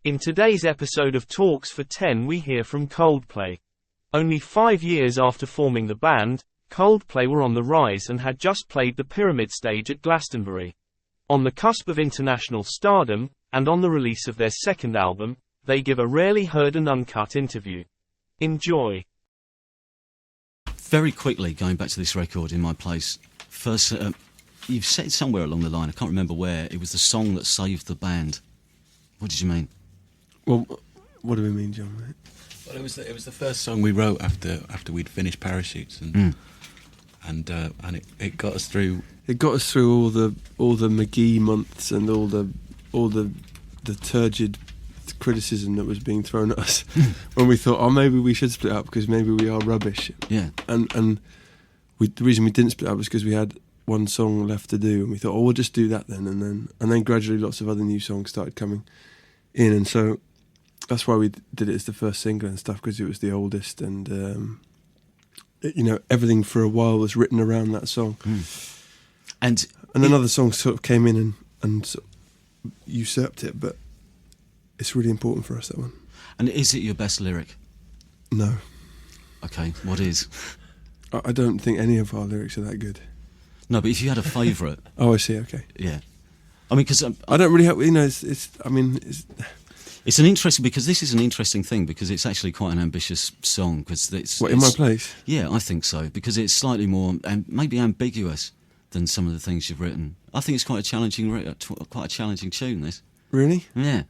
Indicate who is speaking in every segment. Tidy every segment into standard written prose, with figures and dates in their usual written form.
Speaker 1: In today's episode of Talks for 10 we hear from Coldplay. Only 5 years after forming the band, Coldplay were on the rise and had just played the Pyramid stage at Glastonbury. On the cusp of international stardom, and on the release of their second album, they give a rarely heard and uncut interview. Enjoy.
Speaker 2: Very quickly, going back to this record, In My Place, first, you've said somewhere along the line, I can't remember where, it was the song that saved the band. What did you mean?
Speaker 3: Well, what do we mean, John? Mate?
Speaker 4: Well, it was the first song we wrote after we'd finished Parachutes, and it got us through.
Speaker 3: It got us through all the McGee months and all the turgid criticism that was being thrown at us when we thought, oh, maybe we should split up because maybe we are rubbish.
Speaker 2: Yeah.
Speaker 3: And the reason we didn't split up was because we had one song left to do, and we thought, oh, we'll just do that then, and then gradually lots of other new songs started coming in, and so that's why we did it as the first single and stuff, because it was the oldest, and everything for a while was written around that song. And another song sort of came in and sort of usurped it, but it's really important for us, that one.
Speaker 2: And is it your best lyric?
Speaker 3: No.
Speaker 2: Okay, what is?
Speaker 3: I don't think any of our lyrics are that good.
Speaker 2: No, but if you had a favourite...
Speaker 3: Oh, I see, okay.
Speaker 2: Yeah. I mean, because...
Speaker 3: I don't really have...
Speaker 2: It's an interesting... Because this is an interesting thing, because it's actually quite an ambitious song, because it's...
Speaker 3: What, In My Place?
Speaker 2: Yeah, I think so, because it's slightly more... maybe ambiguous than some of the things you've written. I think it's quite a challenging tune, this.
Speaker 3: Really?
Speaker 2: Yeah.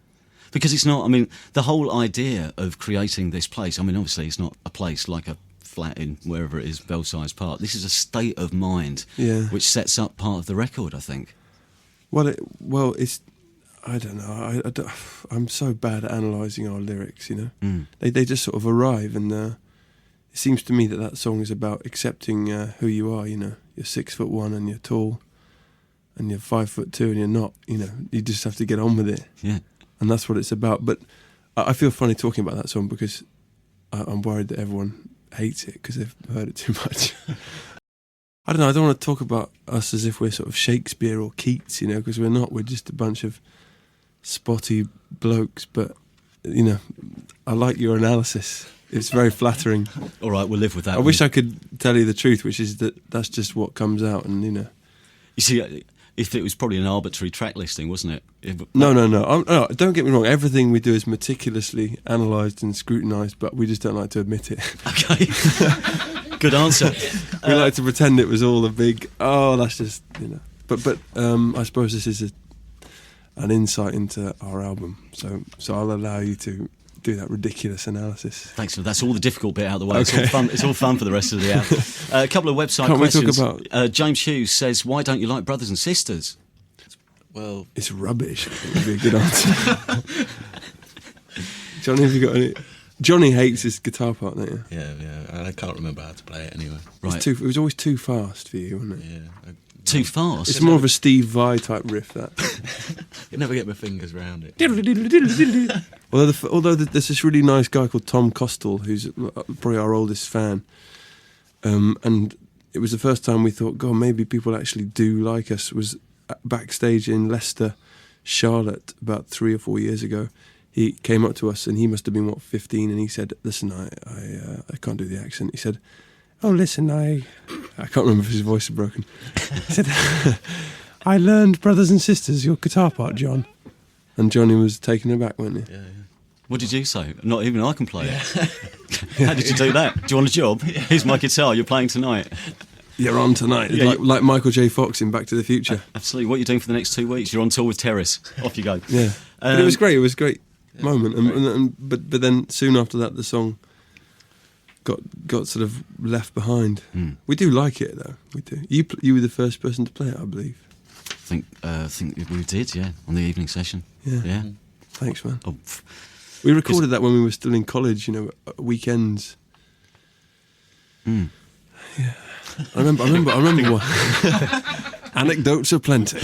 Speaker 2: Because it's not... I mean, the whole idea of creating this place... I mean, obviously, it's not a place like a flat in wherever it is, Belsize Park. This is a state of mind, which sets up part of the record, I think.
Speaker 3: Well, it's... I don't know. I'm so bad at analysing our lyrics, you know. They just sort of arrive, and it seems to me that song is about accepting who you are, you know. You're 6'1" and you're tall, and you're 5'2" and you're not, you know. You just have to get on with it.
Speaker 2: Yeah.
Speaker 3: And that's what it's about. But I feel funny talking about that song because I'm worried that everyone hates it because they've heard it too much. I don't know, I don't want to talk about us as if we're sort of Shakespeare or Keats, you know, because we're not. We're just a bunch of spotty blokes, but, you know, I like your analysis. It's very flattering.
Speaker 2: All right, we'll live with that.
Speaker 3: I wish I could tell you the truth, which is that that's just what comes out, and, you know.
Speaker 2: You see, if it was probably an arbitrary track listing, wasn't it?
Speaker 3: No, don't get me wrong. Everything we do is meticulously analysed and scrutinised, but we just don't like to admit it.
Speaker 2: Okay. Good answer.
Speaker 3: We like to pretend it was all a big, that's just, you know. But I suppose this is an insight into our album, so I'll allow you to do that ridiculous analysis.
Speaker 2: Thanks. That's all the difficult bit out of the way.
Speaker 3: Okay.
Speaker 2: It's all fun for the rest of the album. A couple of website
Speaker 3: Can't
Speaker 2: questions.
Speaker 3: We talk about...
Speaker 2: James Hughes says, "Why don't you like Brothers and Sisters?"
Speaker 3: Well, it's rubbish. I think would be a good answer. Johnny, have you got any? Johnny hates his guitar part, don't you?
Speaker 4: Yeah. I can't remember how to play it anyway.
Speaker 2: Right.
Speaker 3: It was always too fast for you, wasn't it?
Speaker 4: Yeah.
Speaker 2: Too fast?
Speaker 3: It's more of a Steve Vai type riff, that.
Speaker 4: You never get my fingers around it.
Speaker 3: Although there's this really nice guy called Tom Costel, who's probably our oldest fan, and it was the first time we thought, God, maybe people actually do like us, was backstage in Leicester, Charlotte, about 3 or 4 years ago. He came up to us, and he must have been, 15, and he said, listen, I can't do the accent. He said, oh, listen, I can't remember if his voice is broken. He said, I learned Brothers and Sisters, your guitar part, John. And Johnny was taken aback, wasn't he?
Speaker 4: Yeah.
Speaker 2: What did you say? Not even I can play it. How did you do that? Do you want a job? Here's my guitar, you're playing tonight.
Speaker 3: You're on tonight, like Michael J. Fox in Back to the Future.
Speaker 2: Absolutely. What are you doing for the next 2 weeks? You're on tour with Terrace. Off you go.
Speaker 3: Yeah. But it was great. It was a great moment. But then soon after that, the song got sort of left behind. We do like it, though. We do. You were the first person to play it, I believe.
Speaker 2: I think we did, yeah, on the evening session. Yeah.
Speaker 3: Thanks, man.
Speaker 2: Oh,
Speaker 3: we recorded that when we were still in college, you know, weekends. Yeah. I remember one. Anecdotes aplenty.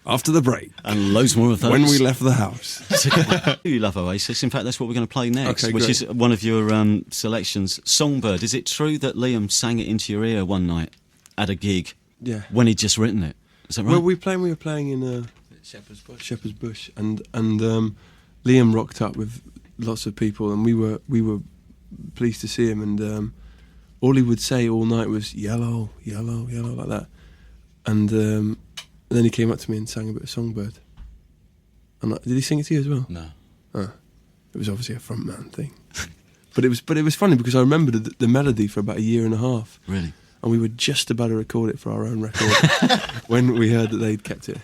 Speaker 3: After the break.
Speaker 2: And loads more of those.
Speaker 3: When we left the house.
Speaker 2: You love Oasis. In fact, that's what we're going to play next,
Speaker 3: okay,
Speaker 2: which
Speaker 3: great.
Speaker 2: is one of your selections. Songbird. Is it true that Liam sang it into your ear one night at a gig?
Speaker 3: Yeah.
Speaker 2: When he'd just written it? Is that right?
Speaker 3: Well, we were playing in Shepherd's Bush, and Liam rocked up with lots of people, and we were pleased to see him, and all he would say all night was yellow, yellow, yellow, like that, and then he came up to me and sang a bit of Songbird. And did he sing it to you as well?
Speaker 4: No.
Speaker 3: It was obviously a frontman thing, but it was funny because I remembered the melody for about a year and a half.
Speaker 2: Really?
Speaker 3: And we were just about to record it for our own record when we heard that they'd kept it.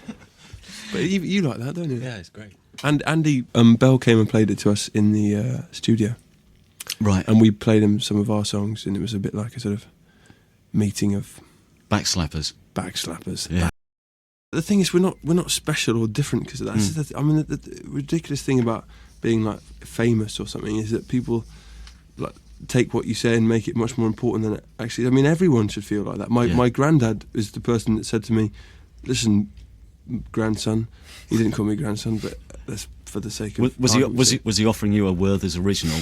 Speaker 3: But you like that, don't you?
Speaker 4: Yeah, it's great.
Speaker 3: And Andy Bell came and played it to us in the studio.
Speaker 2: Right.
Speaker 3: And we played him some of our songs, and it was a bit like a sort of meeting of
Speaker 2: Backslappers.
Speaker 3: Yeah. The thing is, we're not special or different because of that. I mean, the ridiculous thing about being like famous or something is that people like take what you say and make it much more important than it actually. I mean, everyone should feel like that. My granddad is the person that said to me, "Listen, grandson," he didn't call me grandson, but that's for the sake of.
Speaker 2: Was he offering you a Werther's original?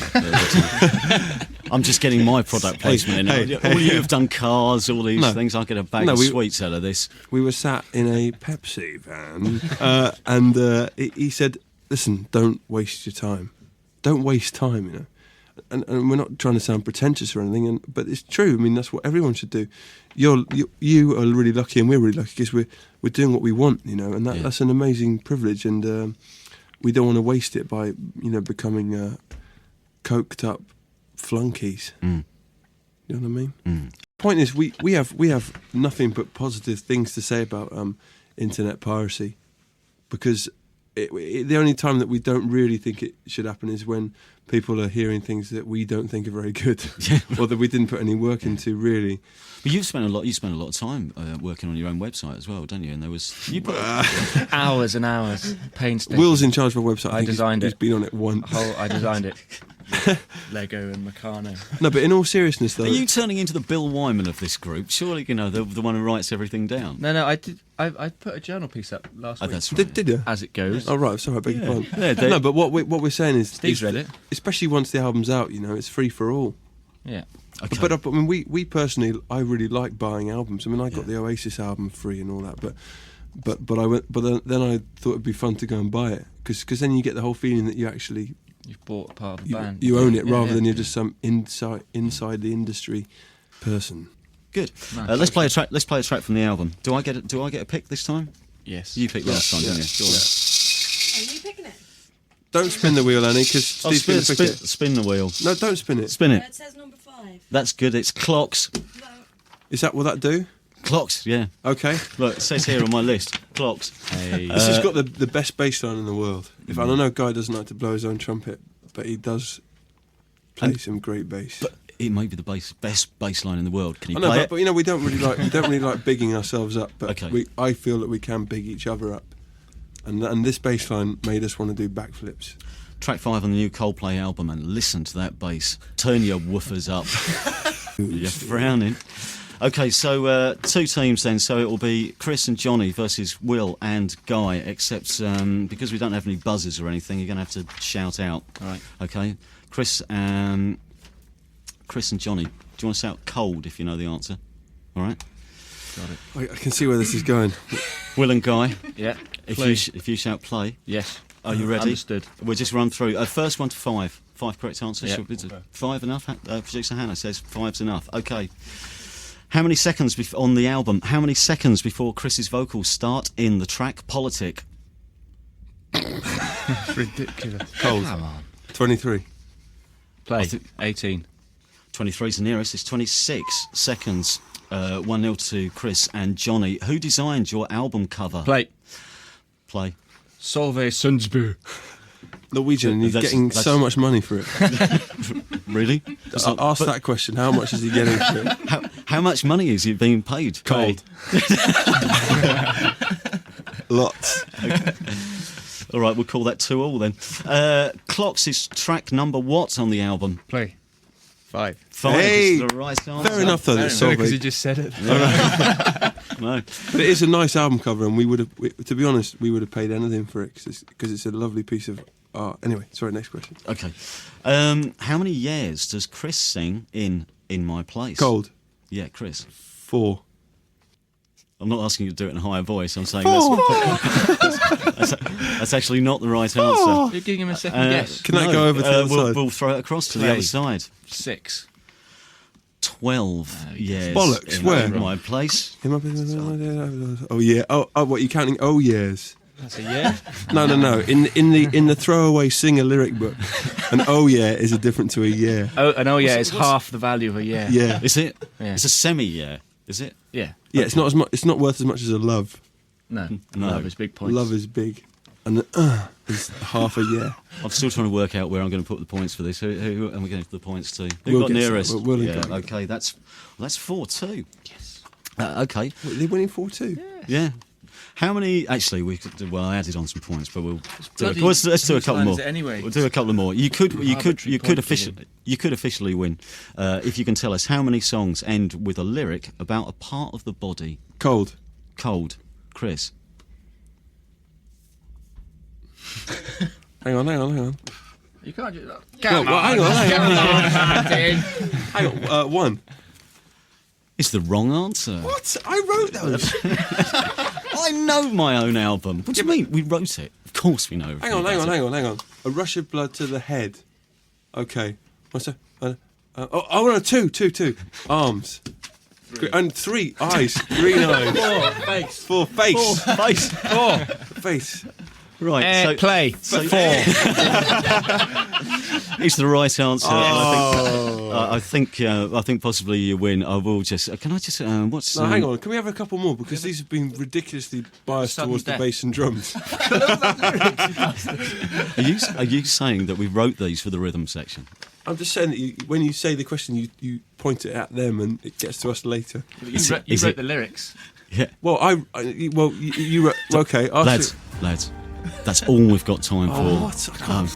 Speaker 2: I'm just getting my product placement in. All you have done cars, all these things. I get a bag of sweets out of this.
Speaker 3: We were sat in a Pepsi van, and he said, "Listen, don't waste your time. Don't waste time, you know." And we're not trying to sound pretentious or anything, but it's true. I mean, that's what everyone should do. You are really lucky, and we're really lucky because we're doing what we want, you know, and that's an amazing privilege, and we don't want to waste it by becoming coked up flunkies. You know what I mean? Point is, we have nothing but positive things to say about internet piracy, because the only time that we don't really think it should happen is when people are hearing things that we don't think are very good, or that we didn't put any work into, really.
Speaker 2: But you spent a lot of time working on your own website as well, don't you? And there was
Speaker 5: hours and hours, painstaking.
Speaker 3: Will's in charge of our website.
Speaker 5: I designed it.
Speaker 3: He's been on it once.
Speaker 5: I designed it. Lego and Meccano.
Speaker 3: No, but in all seriousness, though,
Speaker 2: are you turning into the Bill Wyman of this group? Surely, the one who writes everything down.
Speaker 5: No, I did. I put a journal piece up last week.
Speaker 2: That's right.
Speaker 3: Did you?
Speaker 5: As it goes.
Speaker 3: Oh right, sorry, I beg your pardon.
Speaker 2: Yeah,
Speaker 3: no, but what we're saying is,
Speaker 5: Steve's read it,
Speaker 3: especially once the album's out. You know, it's free for all.
Speaker 5: Yeah.
Speaker 3: Okay. But I mean, we personally, I really like buying albums. I mean, I got the Oasis album free and all that, but I went, but then I thought it'd be fun to go and buy it because then you get the whole feeling that
Speaker 5: you've bought a part of the band.
Speaker 3: You own it rather than you're just some inside the industry person.
Speaker 2: Good. No, let's play a track. Let's play a track from the album. Do I get a pick this time?
Speaker 5: Yes.
Speaker 2: You picked last time, didn't you?
Speaker 6: Are you picking it?
Speaker 3: Don't spin the wheel, Annie, because Steve's going to pick it.
Speaker 2: Spin the wheel.
Speaker 3: No, don't spin it.
Speaker 2: Spin it.
Speaker 6: It says number 5.
Speaker 2: That's good. It's Clocks.
Speaker 6: No.
Speaker 3: Is that what that do?
Speaker 2: Clocks, yeah.
Speaker 3: Okay.
Speaker 2: Look, it says here on my list, Clocks.
Speaker 5: Hey.
Speaker 3: This has got the best bass line in the world. I don't know, Guy doesn't like to blow his own trumpet, but he does play some great bass.
Speaker 2: But it may be the best bass line in the world. Can you
Speaker 3: play
Speaker 2: play
Speaker 3: it? But you know, we don't really like bigging ourselves up. But
Speaker 2: okay.
Speaker 3: I feel that we can big each other up, and this bass line made us want to do backflips.
Speaker 2: Track 5 on the new Coldplay album, and listen to that bass. Turn your woofers up. You're frowning. Okay, so 2 teams then. So it will be Chris and Johnny versus Will and Guy, except because we don't have any buzzers or anything, you're going to have to shout out.
Speaker 5: All right.
Speaker 2: Okay. Chris and Johnny, do you want to shout cold if you know the answer? All right.
Speaker 5: Got it.
Speaker 3: I can see where this is going.
Speaker 2: Will and Guy.
Speaker 5: Yeah.
Speaker 2: If you shout play.
Speaker 5: Yes.
Speaker 2: Are you ready?
Speaker 5: Understood.
Speaker 2: We'll just run through. First 1 to 5. 5 correct answers.
Speaker 5: Yeah.
Speaker 2: Okay. 5 enough? Producer Hannah says 5's enough. Okay. How many seconds on the album? How many seconds before Chris's vocals start in the track Politic?
Speaker 5: Ridiculous.
Speaker 3: Cold.
Speaker 5: Come on.
Speaker 3: 23.
Speaker 5: Play. 18.
Speaker 2: 23's the nearest. It's 26 seconds. 1-0 to Chris and Johnny. Who designed your album cover?
Speaker 5: Play.
Speaker 2: Solveig
Speaker 5: Sundsbu.
Speaker 3: Norwegian, and he's getting so much money for it.
Speaker 2: Really?
Speaker 3: Ask that question. How much is he getting for it?
Speaker 2: How much money is he being paid?
Speaker 3: Cold. Lots.
Speaker 2: Okay. All right, we'll call that 2-2 then. Clocks is track number what on the album?
Speaker 5: Play. 5.
Speaker 2: 5
Speaker 3: hey,
Speaker 2: is the right answer.
Speaker 3: Fair enough, though.
Speaker 5: Because you just said it.
Speaker 2: No.
Speaker 3: But it is a nice album cover, and to be honest, we would have paid anything for it because it's a lovely piece of art. Anyway, sorry, next question.
Speaker 2: Okay. How many years does Chris sing in My Place?
Speaker 3: Cold.
Speaker 2: Yeah, Chris.
Speaker 3: 4.
Speaker 2: I'm not asking you to do it in a higher voice. I'm saying that's actually not the right answer.
Speaker 5: You're giving him a second guess.
Speaker 3: Can I go over to the other side?
Speaker 2: We'll throw it across to the other side.
Speaker 5: 6.
Speaker 2: 12 years.
Speaker 3: Bollocks,
Speaker 2: in
Speaker 3: where?
Speaker 2: my place.
Speaker 3: Oh yeah. Oh, what you counting? Oh years.
Speaker 5: That's a year.
Speaker 3: No. In the throwaway singer lyric book, an oh yeah is a different to a year.
Speaker 5: Is half the value of a year.
Speaker 3: Yeah.
Speaker 2: Is it?
Speaker 5: Yeah.
Speaker 2: It's a semi-year. Is it?
Speaker 5: Yeah.
Speaker 3: Yeah. It's not as much. It's not worth as much as a love.
Speaker 5: No.
Speaker 2: No.
Speaker 5: Love is big points.
Speaker 3: Love is big, and is half a year.
Speaker 2: I'm still trying to work out where I'm going to put the points for this. Who am I going to put the points to? Who
Speaker 3: We'll
Speaker 2: got
Speaker 3: get
Speaker 2: nearest?
Speaker 3: some- we'll
Speaker 2: yeah,
Speaker 3: get-
Speaker 2: okay, that's 4-2.
Speaker 5: Yes.
Speaker 2: Okay,
Speaker 3: Wait, they're winning 4-2.
Speaker 2: yeah. How many? Actually, we could. Well, I added on some points, but we'll
Speaker 5: bloody-
Speaker 2: let's do a
Speaker 5: whose
Speaker 2: couple
Speaker 5: line
Speaker 2: more.
Speaker 5: is it anyway?
Speaker 2: We'll do a couple more. You could
Speaker 5: Arbitrary point
Speaker 2: officially win if you can tell us how many songs end with a lyric about a part of the body.
Speaker 3: Cold.
Speaker 2: Cold, Chris.
Speaker 3: Hang on.
Speaker 5: You can't do that.
Speaker 3: Hang on. Hang on. 1.
Speaker 2: It's the wrong answer.
Speaker 3: What? I wrote those.
Speaker 2: I know my own album. What do you mean? We wrote it. Of course we know.
Speaker 3: Hang on. A rush of blood to the head. Okay. What's that? No, 2. Arms. And 3 eyes. Green eyes. 4 face. 4 face. 4 face.
Speaker 2: Right. So,
Speaker 5: play.
Speaker 2: So
Speaker 5: 4.
Speaker 2: It's the right answer. I think possibly you win. I will just. Can I just? What's?
Speaker 3: No, hang on. Can we have a couple more because these have been ridiculously biased
Speaker 5: Sudden
Speaker 3: towards
Speaker 5: death.
Speaker 3: the bass and drums.
Speaker 2: Are you saying that we wrote these for the rhythm section?
Speaker 3: I'm just saying that when you say the question, you point it at them and it gets to us later.
Speaker 5: You
Speaker 2: Is
Speaker 5: wrote
Speaker 2: it-
Speaker 5: the lyrics.
Speaker 2: Yeah.
Speaker 3: Well, you wrote. Okay, I'll
Speaker 2: Lads, that's all we've got time for.
Speaker 3: What? I can't.